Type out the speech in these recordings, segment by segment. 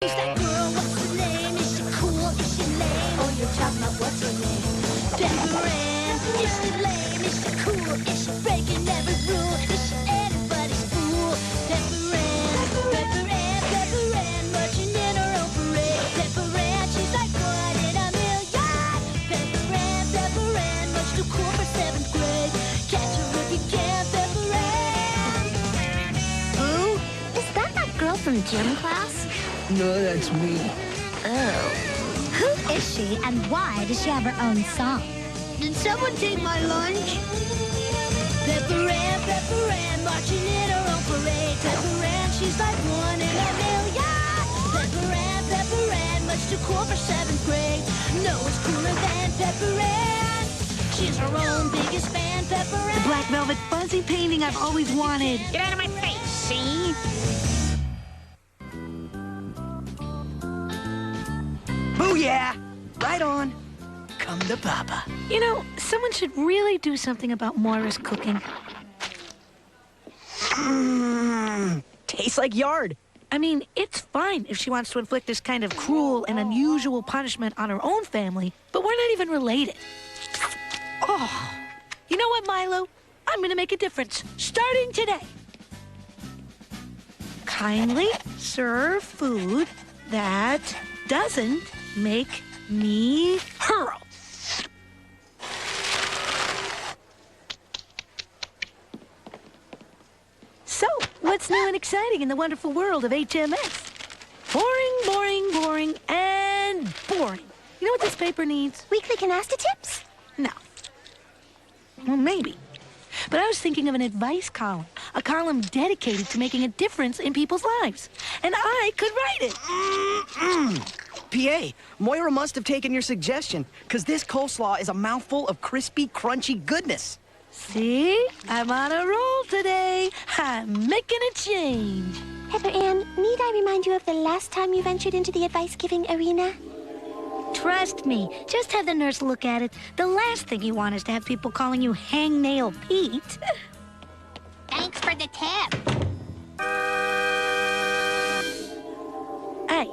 Who's that girl? What's her name? Is she cool? Is she lame? Oh, you're talking about what's her name? Pepper Ann. Is she lame? Is she cool? Is she breaking every rule? Is she anybody's fool? Pepper Ann, Pepper Ann, Pepper Ann, marching in her own parade. Pepper Ann, she's like one in a million. Pepper Ann, much too cool for 7th grade. Catch her if you can, Pepper Ann. Who? Is that girl from gym class? No, that's me. Oh. Who is she, and why does she have her own song? Did someone take my lunch? Pepper Ann, marching in her own parade. Pepper Ann, she's like one in a million. Pepper Ann, much too cool for 7th grade. No one's cooler than Pepper Ann. She's her own biggest fan, Pepper Ann. The black velvet fuzzy painting I've always wanted. Get out of my face, see? Booyah! Right on. Come to Papa. You know, someone should really do something about Moira's cooking. Tastes like yard. I mean, it's fine if she wants to inflict this kind of cruel and unusual punishment on her own family, but we're not even related. Oh, you know what, Milo? I'm gonna make a difference, starting today. Kindly serve food that doesn't make me hurl. So, what's new and exciting in the wonderful world of HMS? Boring, and boring. You know what this paper needs? Weekly canasta tips? No. Well, maybe. But I was thinking of an advice column. A column dedicated to making a difference in people's lives. And I could write it. PA, Moira must have taken your suggestion, because this coleslaw is a mouthful of crispy, crunchy goodness. See? I'm on a roll today. I'm making a change. Pepper Ann, need I remind you of the last time you ventured into the advice-giving arena? Trust me. Just have the nurse look at it. The last thing you want is to have people calling you Hangnail Pete. Thanks for the tip. Hey,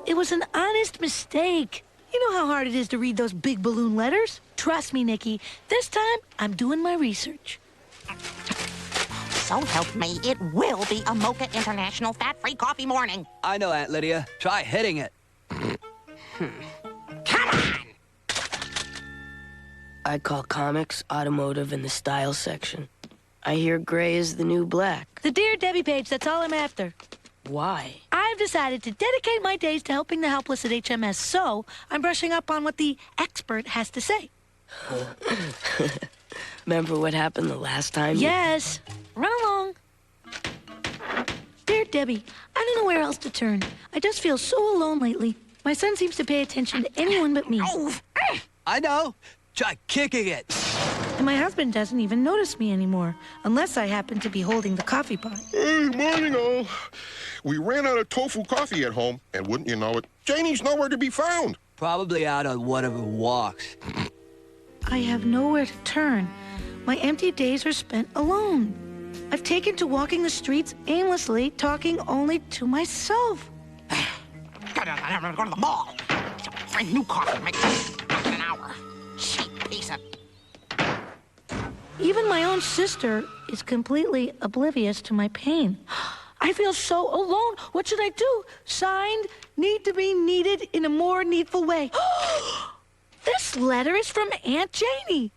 it was an honest mistake. You know how hard it is to read those big balloon letters? Trust me, Nicky. This time, I'm doing my research. So help me, it will be a Mocha International fat-free coffee morning. I know, Aunt Lydia. Try hitting it. Come on! I call comics automotive in the style section. I hear gray is the new black. The Dear Debbie page, that's all I'm after. Why? I've decided to dedicate my days to helping the helpless at HMS, so I'm brushing up on what the expert has to say. Remember what happened the last time? Yes. Run along. Dear Debbie, I don't know where else to turn. I just feel so alone lately. My son seems to pay attention to anyone but me. I know. Try kicking it. And my husband doesn't even notice me anymore, unless I happen to be holding the coffee pot. Hey, morning all. We ran out of tofu coffee at home, and wouldn't you know it, Janie's nowhere to be found. Probably out on one of her walks. I have nowhere to turn. My empty days are spent alone. I've taken to walking the streets aimlessly, talking only to myself. Go to the mall. Find new coffee, make it in an hour. Cheap piece of... Even my own sister is completely oblivious to my pain. I feel so alone. What should I do? Signed, need to be needed in a more needful way. This letter is from Aunt Janie.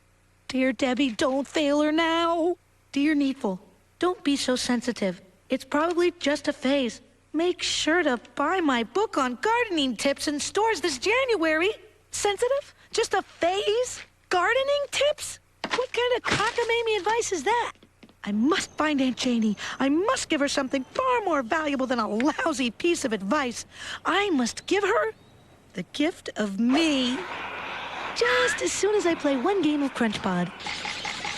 Dear Debbie, don't fail her now. Dear Needful, don't be so sensitive. It's probably just a phase. Make sure to buy my book on gardening tips in stores this January. Sensitive? Just a phase? Gardening tips? What kind of cockamamie advice is that? I must find Aunt Janie. I must give her something far more valuable than a lousy piece of advice. I must give her the gift of me. Just as soon as I play one game of Crunch Pod.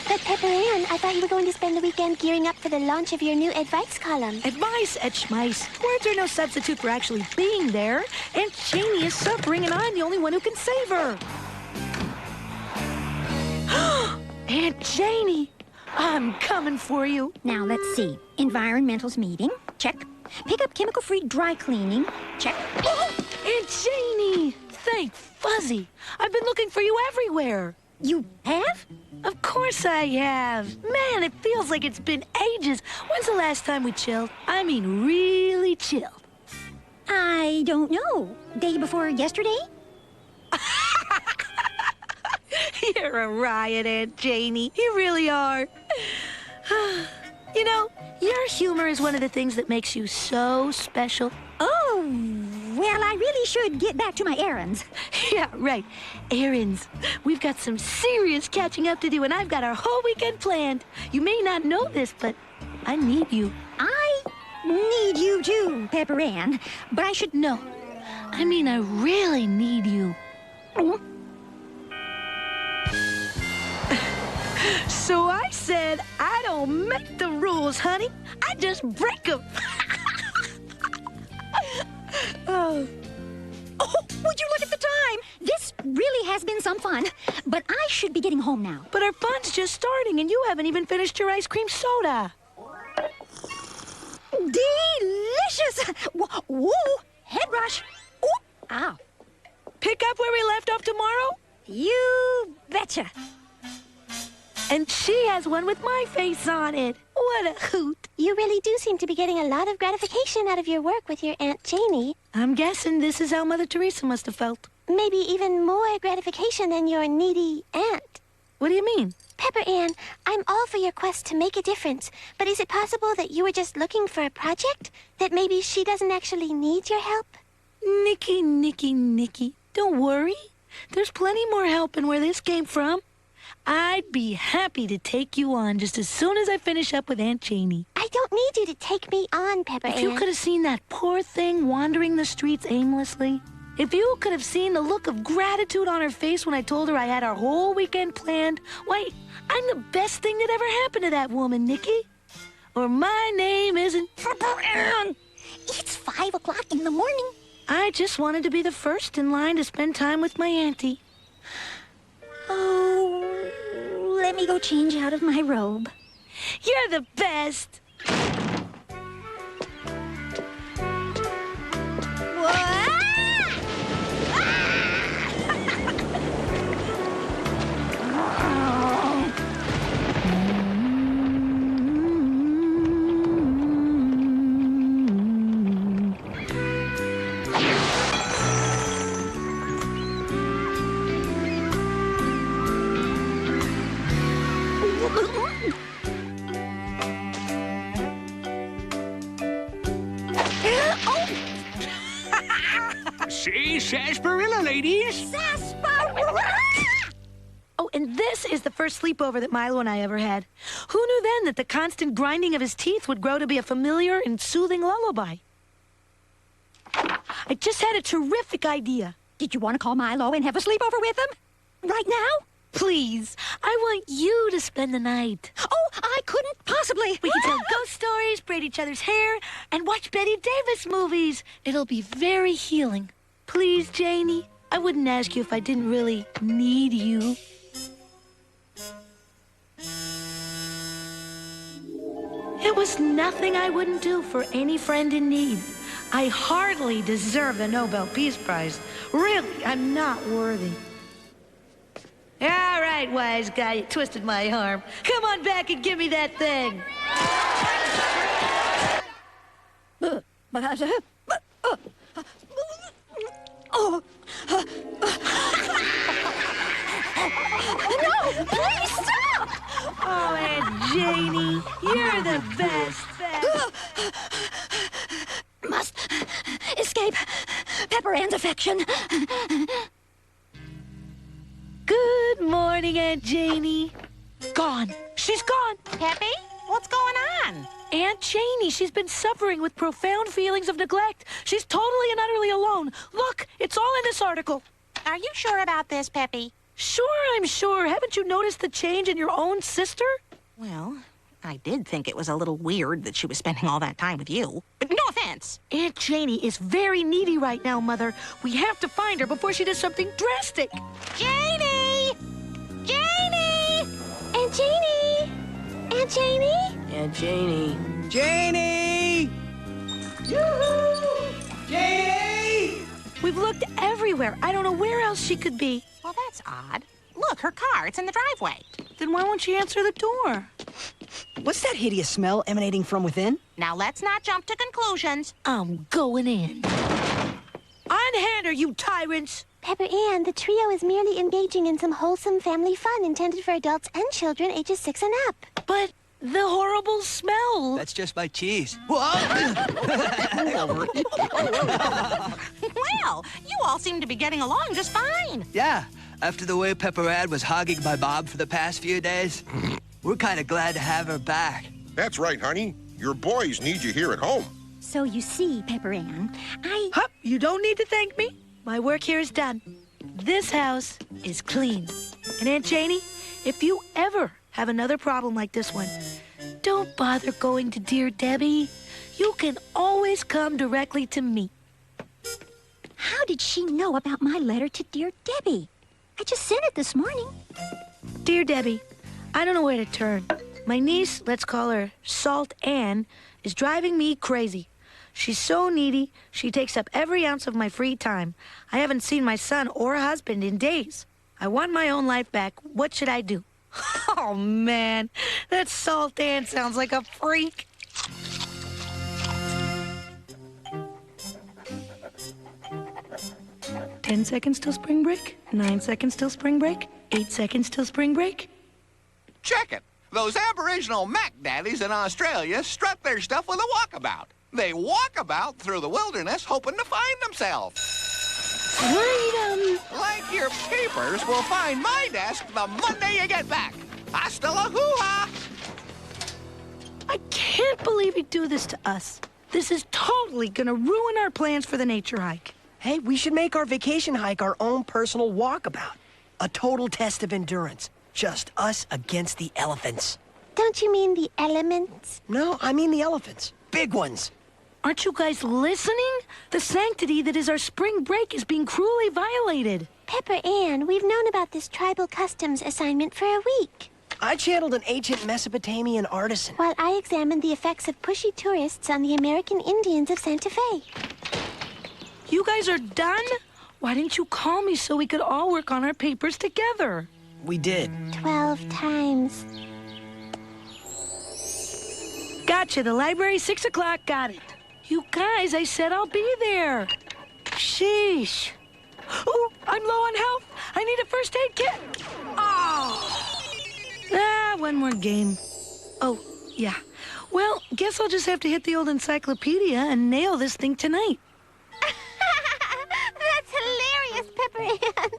But Pepper Ann, I thought you were going to spend the weekend gearing up for the launch of your new advice column. Advice at Schmice. Words are no substitute for actually being there. Aunt Janie is suffering, and I'm the only one who can save her. Aunt Janie, I'm coming for you. Now, let's see. Environmentals meeting. Check. Pick up chemical-free dry cleaning. Check. Oh, Aunt Janie! Thank Fuzzy. I've been looking for you everywhere. You have? Of course I have. Man, it feels like it's been ages. When's the last time we chilled? I mean, really chilled. I don't know. Day before yesterday? You're a riot, Aunt Janie. You really are. You know, your humor is one of the things that makes you so special. Oh, well, I really should get back to my errands. Yeah, right. Errands. We've got some serious catching up to do, and I've got our whole weekend planned. You may not know this, but I need you. I need you too, Pepper Ann, but I should know. I mean, I really need you. So I said, I don't make the rules, honey. I just break them. Oh, would you look at the time? This really has been some fun, but I should be getting home now. But our fun's just starting, and you haven't even finished your ice cream soda. Delicious! Whoa, head rush. Ooh, ow. Pick up where we left off tomorrow? You betcha. And she has one with my face on it. What a hoot. You really do seem to be getting a lot of gratification out of your work with your Aunt Janie. I'm guessing this is how Mother Teresa must have felt. Maybe even more gratification than your needy aunt. What do you mean? Pepper Ann, I'm all for your quest to make a difference, but is it possible that you were just looking for a project? That maybe she doesn't actually need your help? Nicky. Don't worry. There's plenty more help in where this came from. I'd be happy to take you on just as soon as I finish up with Aunt Janie. I don't need you to take me on, Pepper Ann. If you could have seen that poor thing wandering the streets aimlessly. If you could have seen the look of gratitude on her face when I told her I had our whole weekend planned, why, I'm the best thing that ever happened to that woman, Nicky. Or my name isn't Pepper Ann. It's 5 o'clock in the morning. I just wanted to be the first in line to spend time with my auntie. Oh, let me go change out of my robe. You're the best. See, sarsaparilla, ladies. Oh, and this is the first sleepover that Milo and I ever had. Who knew then that the constant grinding of his teeth would grow to be a familiar and soothing lullaby? I just had a terrific idea. Did you want to call Milo and have a sleepover with him? Right now? Please, I want you to spend the night. Oh, I couldn't possibly. We can tell ghost stories, braid each other's hair, and watch Betty Davis movies. It'll be very healing. Please, Janie, I wouldn't ask you if I didn't really need you. It was nothing I wouldn't do for any friend in need. I hardly deserve the Nobel Peace Prize. Really, I'm not worthy. All right, wise guy, you twisted my arm. Come on back and give me that thing. No, please stop! Oh, Aunt Janie, you're the best. Must escape Pepper Ann's affection. Good morning, Aunt Janie. Gone. She's gone. Peppy, what's going on? Aunt Janie, she's been suffering with profound feelings of neglect. She's totally and utterly alone. Look, it's all in this article. Are you sure about this, Peppy? Sure, I'm sure. Haven't you noticed the change in your own sister? Well, I did think it was a little weird that she was spending all that time with you. But no offense. Aunt Janie is very needy right now, Mother. We have to find her before she does something drastic. Janie! Janie! Aunt Janie! Aunt Janie? Aunt Janie. Janie! Yoo-hoo! Janie! We've looked everywhere. I don't know where else she could be. Well, that's odd. Look, her car. It's in the driveway. Then why won't she answer the door? What's that hideous smell emanating from within? Now, let's not jump to conclusions. I'm going in. Unhand her, you tyrants! Pepper Ann, the trio is merely engaging in some wholesome family fun intended for adults and children ages 6 and up. But the horrible smell. That's just my cheese. Whoa! Well, you all seem to be getting along just fine. Yeah, after the way Pepper Ann was hogging my mom for the past few days, we're kind of glad to have her back. That's right, honey. Your boys need you here at home. So you see, Pepper Ann, Hup, you don't need to thank me. My work here is done. This house is clean. And Aunt Janie, if you ever have another problem like this one, don't bother going to Dear Debbie. You can always come directly to me. How did she know about my letter to Dear Debbie? I just sent it this morning. Dear Debbie, I don't know where to turn. My niece, let's call her Salt Ann, is driving me crazy. She's so needy, she takes up every ounce of my free time. I haven't seen my son or husband in days. I want my own life back. What should I do? Oh, man, that Salt Ann sounds like a freak. "10 seconds till spring break, 9 seconds till spring break, 8 seconds till spring break." Check it. Those Aboriginal Mac Daddies in Australia strut their stuff with a walkabout. They walk about through the wilderness hoping to find themselves. Freedom! Like your papers will find my desk the Monday you get back. Hasta la hoo-ha! I can't believe he'd do this to us. This is totally gonna ruin our plans for the nature hike. Hey, we should make our vacation hike our own personal walkabout. A total test of endurance. Just us against the elephants. Don't you mean the elements? No, I mean the elephants. Big ones. Aren't you guys listening? The sanctity that is our spring break is being cruelly violated. Pepper Ann, we've known about this tribal customs assignment for a week. I channeled an ancient Mesopotamian artisan. While I examined the effects of pushy tourists on the American Indians of Santa Fe. You guys are done? Why didn't you call me so we could all work on our papers together? We did. 12 times. Gotcha, the library, 6 o'clock, got it. You guys, I said I'll be there. Sheesh. Oh, I'm low on health. I need a first aid kit. Oh. One more game. Oh, yeah. Well, guess I'll just have to hit the old encyclopedia and nail this thing tonight. That's hilarious, Pepper Ann.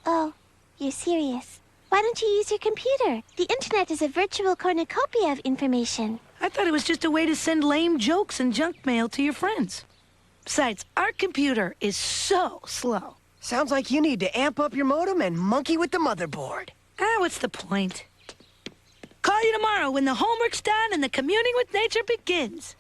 Oh, you're serious. Why don't you use your computer? The internet is a virtual cornucopia of information. I thought it was just a way to send lame jokes and junk mail to your friends. Besides, our computer is so slow. Sounds like you need to amp up your modem and monkey with the motherboard. What's the point? Call you tomorrow when the homework's done and the communing with nature begins.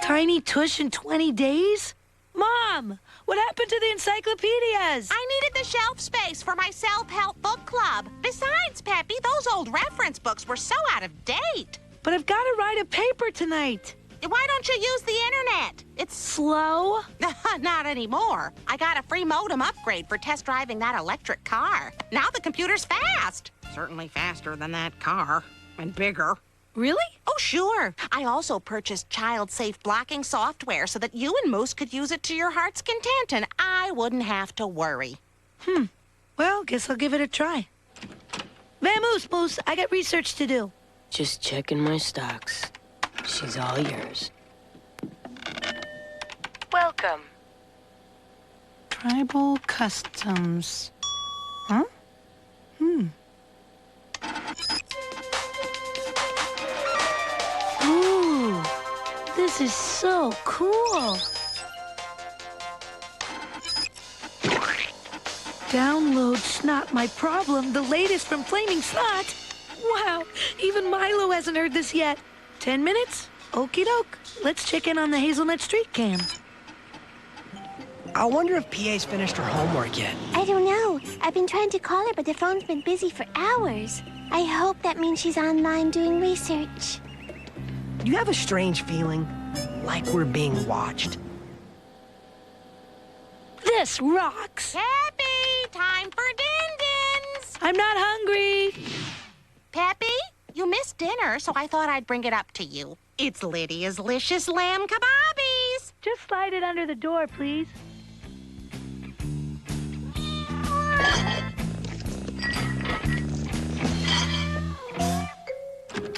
Tiny tush in 20 days? Mom, what happened to the encyclopedias? I needed the shelf space for my self-help book club. Besides, Peppy, those old reference books were so out of date. But I've got to write a paper tonight. Why don't you use the internet? It's Slow? not anymore. I got a free modem upgrade for test driving that electric car. Now the computer's fast. Certainly faster than that car. And bigger. Really? Oh, sure. I also purchased child-safe blocking software so that you and Moose could use it to your heart's content, and I wouldn't have to worry. Well, guess I'll give it a try. Vamoose, Moose, I got research to do. Just checking my stocks. She's all yours. Welcome. Tribal customs. Huh? Ooh, this is so cool. Download Snot My Problem, the latest from Flaming Snot. Wow, even Milo hasn't heard this yet. 10 minutes? Okie doke. Let's check in on the Hazelnut Street cam. I wonder if PA's finished her homework yet. I don't know. I've been trying to call her, but the phone's been busy for hours. I hope that means she's online doing research. Do you have a strange feeling? Like we're being watched? This rocks. Peppy, time for din-dins. I'm not hungry. Peppy, you missed dinner, so I thought I'd bring it up to you. It's Lydia's Licious Lamb Kebabbies. Just slide it under the door, please.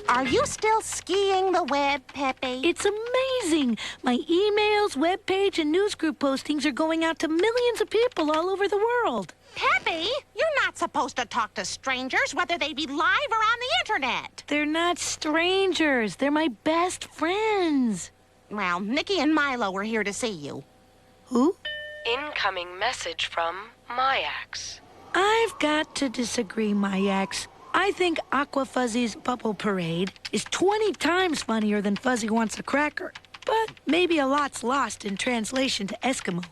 Are you still skiing the web, Peppy? It's amazing. My emails, webpage, and newsgroup postings are going out to millions of people all over the world. Peppy, you're not supposed to talk to strangers, whether they be live or on the internet. They're not strangers. They're my best friends. Well, Nicky and Milo were here to see you. Who? Incoming message from Mayax. I've got to disagree, Mayax. I think Aqua Fuzzy's Bubble Parade is 20 times funnier than Fuzzy Wants a Cracker. But maybe a lot's lost in translation to Eskimo.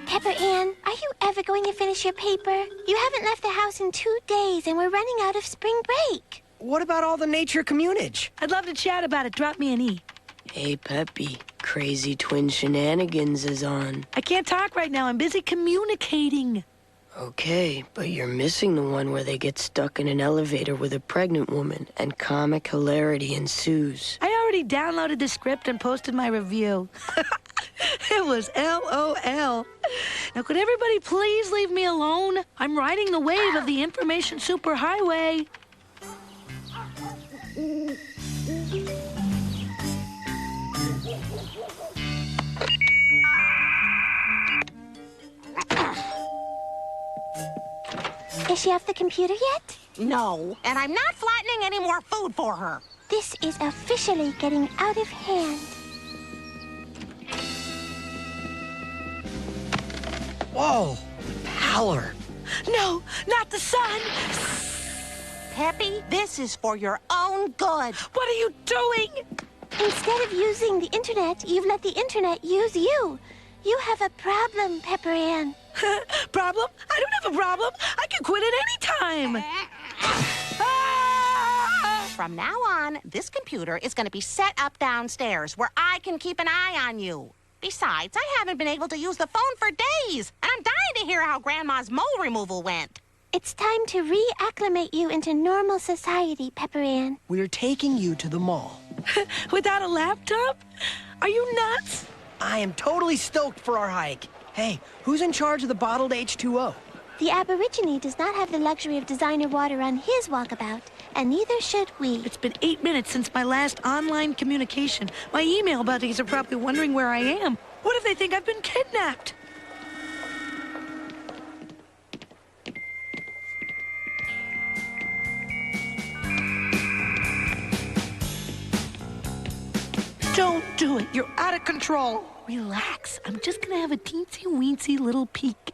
Pepper Ann, are you ever going to finish your paper? You haven't left the house in 2 days, and we're running out of spring break. What about all the nature communage? I'd love to chat about it. Drop me an E. Hey, Peppy. Crazy Twin Shenanigans is on. I can't talk right now. I'm busy communicating. Okay, but you're missing the one where they get stuck in an elevator with a pregnant woman and comic hilarity ensues. I already downloaded the script and posted my review. It was LOL. Now, could everybody please leave me alone? I'm riding the wave of the information superhighway. Is she off the computer yet? No, and I'm not flattening any more food for her. This is officially getting out of hand. Whoa, pallor. No, not the sun. Peppy, this is for your own good. What are you doing? Instead of using the internet, you've let the internet use you. You have a problem, Pepper Ann. Problem? I don't have a problem. I can quit at any time. From now on, this computer is going to be set up downstairs where I can keep an eye on you. Besides, I haven't been able to use the phone for days, and I'm dying to hear how Grandma's mole removal went. It's time to reacclimate you into normal society, Pepper Ann. We're taking you to the mall. Without a laptop? Are you nuts? I am totally stoked for our hike. Hey, who's in charge of the bottled H2O? The Aborigine does not have the luxury of designer water on his walkabout, and neither should we. It's been 8 minutes since my last online communication. My email buddies are probably wondering where I am. What if they think I've been kidnapped? Don't do it. You're out of control. Relax. I'm just gonna have a teensy-weensy little peek.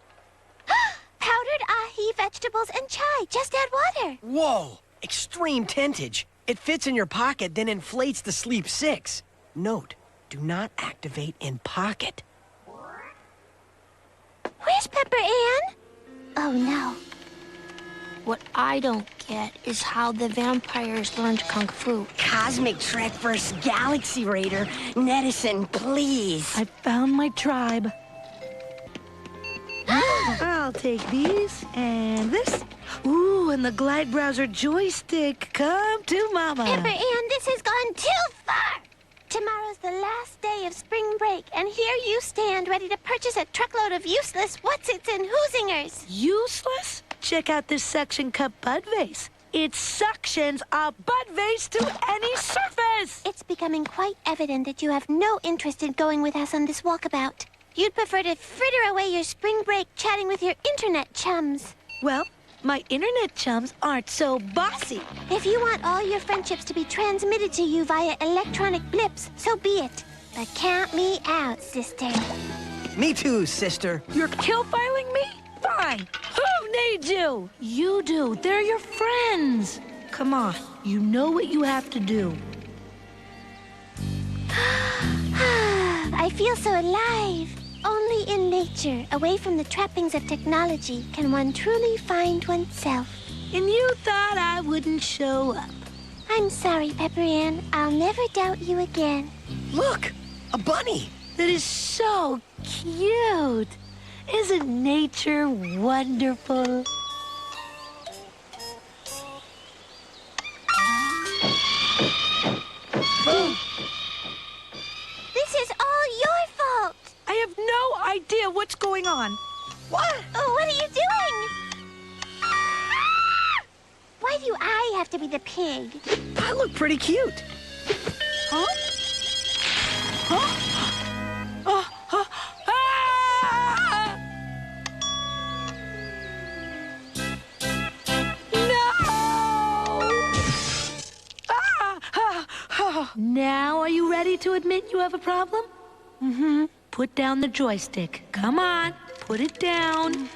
Powdered ahi, vegetables, and chai. Just add water. Whoa, extreme tentage. It fits in your pocket, then inflates the Sleep 6. Note, do not activate in pocket. Where's Pepper Ann? Oh, no. What I don't get is how the vampires learned Kung Fu. Cosmic Trek vs. Galaxy Raider. Nedison, please. I found my tribe. I'll take these and this. Ooh, and the Glide Browser joystick. Come to Mama. Pepper Ann, this has gone too far. Tomorrow's the last day of spring break, and here you stand ready to purchase a truckload of useless whatsits and whoozingers. Useless? Check out this suction cup bud vase. It suctions a bud vase to any surface. It's becoming quite evident that you have no interest in going with us on this walkabout. You'd prefer to fritter away your spring break chatting with your internet chums. Well, my internet chums aren't so bossy. If you want all your friendships to be transmitted to you via electronic blips, so be it. But count me out, sister. Me too, sister. You're kill-filing me? Fine. Who needs you? You do. They're your friends. Come on. You know what you have to do. I feel so alive. Only in nature, away from the trappings of technology, can one truly find oneself. And you thought I wouldn't show up. I'm sorry, Pepper Ann. I'll never doubt you again. Look, a bunny. That is so cute. Isn't nature wonderful? This is all your fault. I have no idea what's going on. What? Oh, what are you doing? Why do I have to be the pig? I look pretty cute. Huh? Huh? Ah! No! Now, are you ready to admit you have a problem? Mm-hmm. Put down the joystick. Come on, put it down.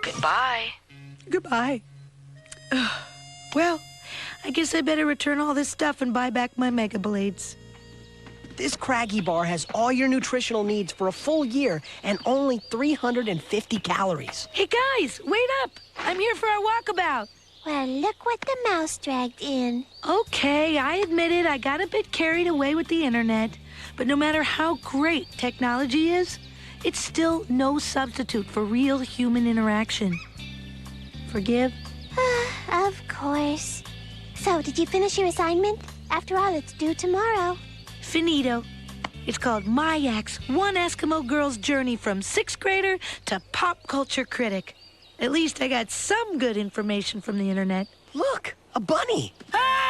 Goodbye. Goodbye. Well, I guess I better return all this stuff and buy back my Mega Blades. This Craggy bar has all your nutritional needs for a full year and only 350 calories. Hey guys, wait up! I'm here for our walkabout. Well, look what the mouse dragged in. Okay, I admit it, I got a bit carried away with the internet. But no matter how great technology is, it's still no substitute for real human interaction. Forgive? Of course. So, did you finish your assignment? After all, it's due tomorrow. Finito. It's called Mayak's One Eskimo Girl's Journey from 6th grader to pop culture critic. At least I got some good information from the internet. Look, a bunny. Ah!